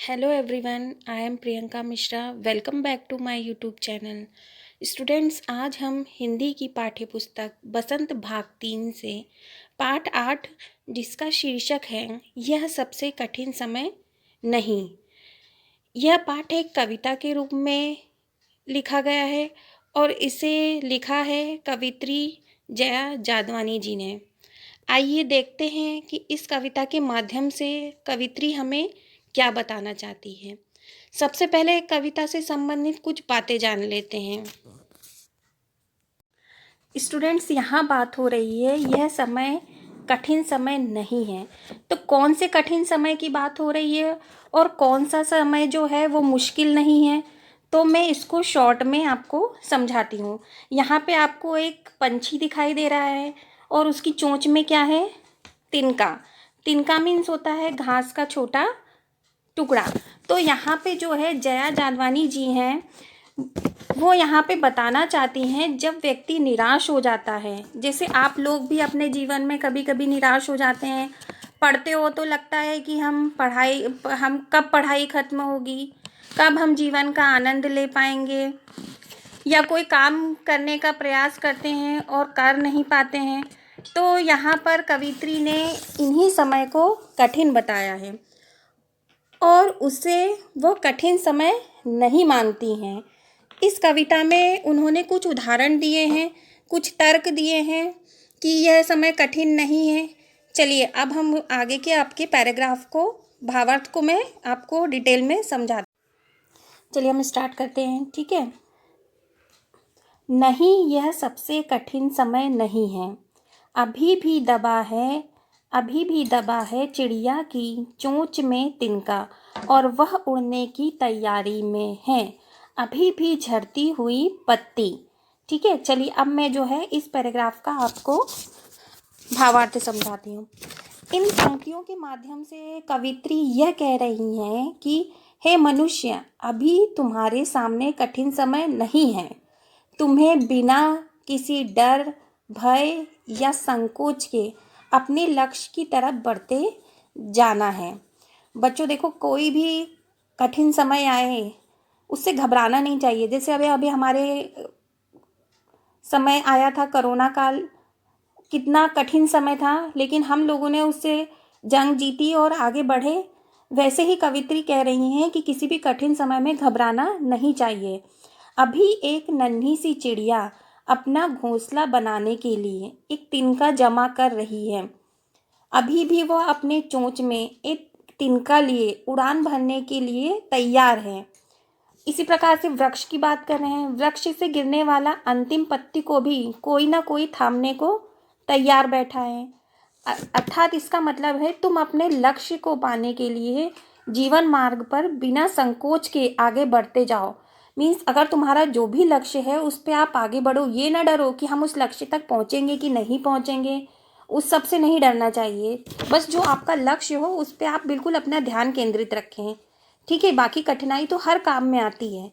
Hello everyone, I am Priyanka Mishra. Welcome back to my YouTube channel. Students, आज हम हिंदी की पाठ्य पुस्तक बसंत भाग 3 से पाठ 8 जिसका शीर्षक है यह सबसे कठिन समय नहीं। यह पाठ एक कविता के रूप में लिखा गया है और इसे लिखा है कवित्री जया जादवानी जी ने। आइए देखते हैं कि इस कविता के माध्यम से कवित्री हमें क्या बताना चाहती है। सबसे पहले कविता से संबंधित कुछ बातें जान लेते हैं। स्टूडेंट्स, यहाँ बात हो रही है यह समय कठिन समय नहीं है। तो कौन से कठिन समय की बात हो रही है और कौन सा समय जो है वो मुश्किल नहीं है, तो मैं इसको शॉर्ट में आपको समझाती हूँ। यहाँ पे आपको एक पंछी दिखाई दे रहा है और उसकी चोंच में क्या है? तिनका। तिनका मीन्स होता है घास का छोटा टुकड़ा। तो यहाँ पे जो है जया जादवानी जी हैं, वो यहाँ पे बताना चाहती हैं जब व्यक्ति निराश हो जाता है, जैसे आप लोग भी अपने जीवन में कभी कभी निराश हो जाते हैं। पढ़ते हो तो लगता है कि हम कब पढ़ाई ख़त्म होगी, कब हम जीवन का आनंद ले पाएंगे, या कोई काम करने का प्रयास करते हैं और कर नहीं पाते हैं। तो यहाँ पर कवित्री ने इन्हीं समय को कठिन बताया है और उसे वो कठिन समय नहीं मानती हैं। इस कविता में उन्होंने कुछ उदाहरण दिए हैं, कुछ तर्क दिए हैं कि यह समय कठिन नहीं है। चलिए अब हम आगे के आपके पैराग्राफ को, भावार्थ को मैं आपको डिटेल में समझा। चलिए हम स्टार्ट करते हैं, ठीक है। नहीं, यह सबसे कठिन समय नहीं है। अभी भी दबा है, अभी भी दबा है चिड़िया की चोंच में तिनका, और वह उड़ने की तैयारी में है। अभी भी झड़ती हुई पत्ती। ठीक है, चलिए अब मैं जो है इस पैराग्राफ का आपको भावार्थ समझाती हूँ। इन पंक्तियों के माध्यम से कवित्री यह कह रही हैं कि हे मनुष्य, अभी तुम्हारे सामने कठिन समय नहीं है। तुम्हें बिना किसी डर, भय या संकोच के अपने लक्ष्य की तरफ बढ़ते जाना है। बच्चों देखो, कोई भी कठिन समय आए उससे घबराना नहीं चाहिए। जैसे अभी अभी हमारे समय आया था कोरोना काल, कितना कठिन समय था, लेकिन हम लोगों ने उससे जंग जीती और आगे बढ़े। वैसे ही कवित्री कह रही हैं कि किसी भी कठिन समय में घबराना नहीं चाहिए। अभी एक नन्ही सी चिड़िया अपना घोंसला बनाने के लिए एक तिनका जमा कर रही है। अभी भी वह अपने चोंच में एक तिनका लिए उड़ान भरने के लिए तैयार है। इसी प्रकार से वृक्ष की बात कर रहे हैं। वृक्ष से गिरने वाला अंतिम पत्ती को भी कोई ना कोई थामने को तैयार बैठा है। अर्थात इसका मतलब है तुम अपने लक्ष्य को पाने के लिए जीवन मार्ग पर बिना संकोच के आगे बढ़ते जाओ। मीन्स अगर तुम्हारा जो भी लक्ष्य है उस पर आप आगे बढ़ो। ये ना डरो कि हम उस लक्ष्य तक पहुँचेंगे कि नहीं पहुँचेंगे, उस सब से नहीं डरना चाहिए। बस जो आपका लक्ष्य हो उस पर आप बिल्कुल अपना ध्यान केंद्रित रखें, ठीक है। बाकी कठिनाई तो हर काम में आती है।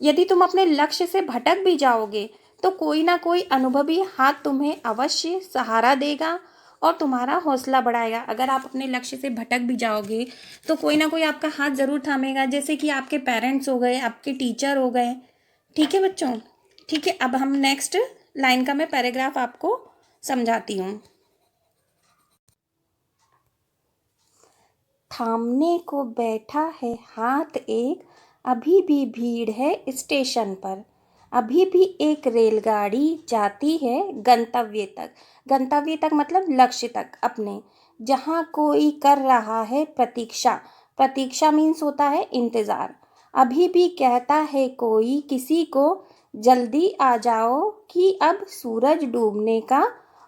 यदि तुम अपने लक्ष्य से भटक भी जाओगे तो कोई ना कोई अनुभवी हाथ तुम्हें अवश्य सहारा देगा और तुम्हारा हौसला बढ़ाएगा। अगर आप अपने लक्ष्य से भटक भी जाओगे तो कोई ना कोई आपका हाथ ज़रूर थामेगा, जैसे कि आपके पेरेंट्स हो गए, आपके टीचर हो गए। ठीक है बच्चों, ठीक है। अब हम नेक्स्ट लाइन का मैं पैराग्राफ आपको समझाती हूँ। थामने को बैठा है हाथ एक, अभी भी भीड़ है स्टेशन पर। अभी भी एक रेलगाड़ी जाती है गंतव्य तक। गंतव्य तक मतलब लक्ष्य तक अपने, जहाँ कोई कर रहा है प्रतीक्षा। प्रतीक्षा मीन्स होता है इंतज़ार। अभी भी कहता है कोई किसी को, जल्दी आ जाओ कि अब सूरज डूबने का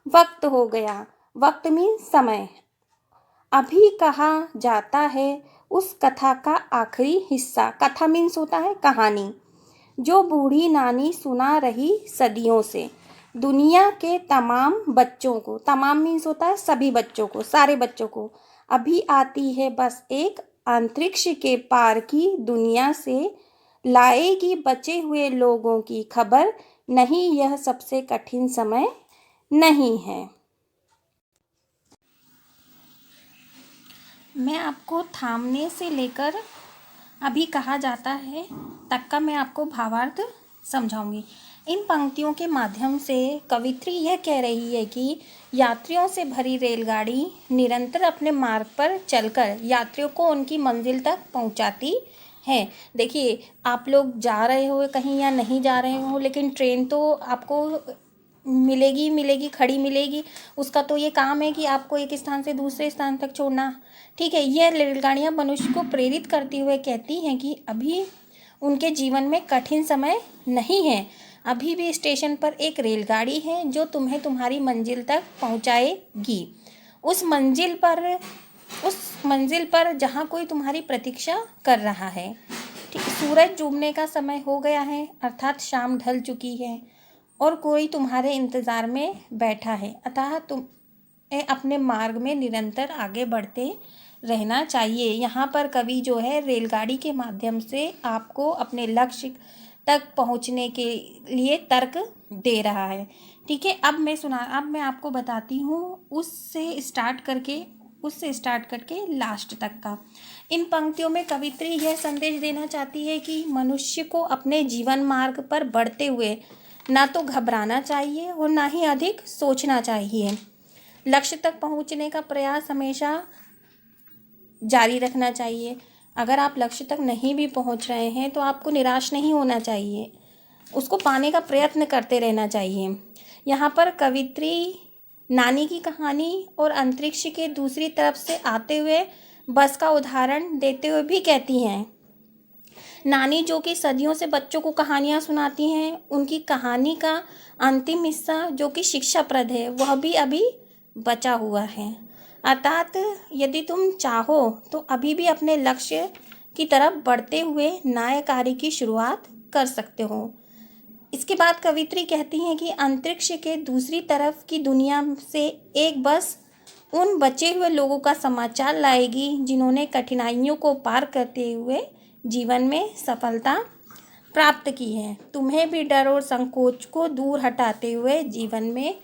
वक्त हो गया। वक्त मीन्स समय। अभी कहा जाता है उस कथा का आखिरी हिस्सा। कथा मीन्स होता है कहानी, जो बूढ़ी नानी सुना रही सदियों से दुनिया के तमाम बच्चों को। तमाम मीन्स होता है सभी बच्चों को, सारे बच्चों को। अभी आती है बस एक अंतरिक्ष के पार की दुनिया से, लाएगी बचे हुए लोगों की खबर। नहीं, यह सबसे कठिन समय नहीं है। मैं आपको थामने से लेकर अभी कहा जाता है तक का मैं आपको भावार्थ समझाऊंगी। इन पंक्तियों के माध्यम से कवित्री यह कह रही है कि यात्रियों से भरी रेलगाड़ी निरंतर अपने मार्ग पर चलकर यात्रियों को उनकी मंजिल तक पहुंचाती है। देखिए, आप लोग जा रहे हो कहीं या नहीं जा रहे हो, लेकिन ट्रेन तो आपको मिलेगी मिलेगी खड़ी मिलेगी। उसका तो ये काम है कि आपको एक स्थान से दूसरे स्थान तक छोड़ना। ठीक है, यह रेलगाड़ियाँ मनुष्य को प्रेरित करते हुए कहती हैं कि अभी उनके जीवन में कठिन समय नहीं है। अभी भी स्टेशन पर एक रेलगाड़ी है जो तुम्हें तुम्हारी मंजिल तक पहुंचाएगी। उस मंजिल पर जहाँ कोई तुम्हारी प्रतीक्षा कर रहा है। ठीक, सूरज डूबने का समय हो गया है, अर्थात शाम ढल चुकी है और कोई तुम्हारे इंतज़ार में बैठा है। अतः तुम्हें अपने मार्ग में निरंतर आगे बढ़ते रहना चाहिए। यहाँ पर कवि जो है रेलगाड़ी के माध्यम से आपको अपने लक्ष्य तक पहुँचने के लिए तर्क दे रहा है। ठीक है, अब मैं आपको बताती हूँ उससे स्टार्ट करके लास्ट तक का। इन पंक्तियों में कवित्री यह संदेश देना चाहती है कि मनुष्य को अपने जीवन मार्ग पर बढ़ते हुए ना तो घबराना चाहिए और ना ही अधिक सोचना चाहिए। लक्ष्य तक पहुंचने का प्रयास हमेशा जारी रखना चाहिए। अगर आप लक्ष्य तक नहीं भी पहुंच रहे हैं तो आपको निराश नहीं होना चाहिए, उसको पाने का प्रयत्न करते रहना चाहिए। यहाँ पर कवित्री नानी की कहानी और अंतरिक्ष के दूसरी तरफ से आते हुए बस का उदाहरण देते हुए भी कहती हैं। नानी जो कि सदियों से बच्चों को कहानियाँ सुनाती हैं, उनकी कहानी का अंतिम हिस्सा जो कि शिक्षाप्रद है वह भी अभी बचा हुआ है। अर्थात यदि तुम चाहो तो अभी भी अपने लक्ष्य की तरफ बढ़ते हुए नए कार्य की शुरुआत कर सकते हो। इसके बाद कवित्री कहती हैं कि अंतरिक्ष के दूसरी तरफ की दुनिया से एक बस उन बचे हुए लोगों का समाचार लाएगी जिन्होंने कठिनाइयों को पार करते हुए जीवन में सफलता प्राप्त की है। तुम्हें भी डर और संकोच को दूर हटाते हुए जीवन में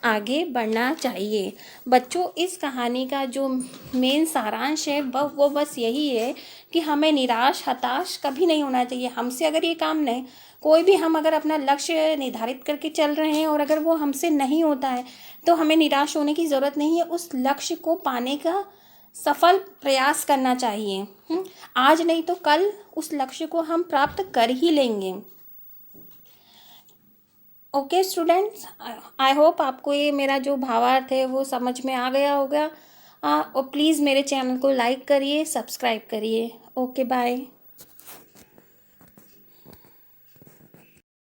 आगे बढ़ना चाहिए। बच्चों, इस कहानी का जो मेन सारांश है वो बस यही है कि हमें निराश हताश कभी नहीं होना चाहिए। हमसे अगर ये काम नहीं, कोई भी हम अगर अपना लक्ष्य निर्धारित करके चल रहे हैं और अगर वो हमसे नहीं होता है तो हमें निराश होने की ज़रूरत नहीं है। उस लक्ष्य को पाने का सफल प्रयास करना चाहिए। आज नहीं तो कल उस लक्ष्य को हम प्राप्त कर ही लेंगे। ओके स्टूडेंट्स, आई होप आपको ये मेरा जो भावार्थ है वो समझ में आ गया होगा। और प्लीज़ मेरे चैनल को लाइक करिए, सब्सक्राइब करिए। Okay, bye.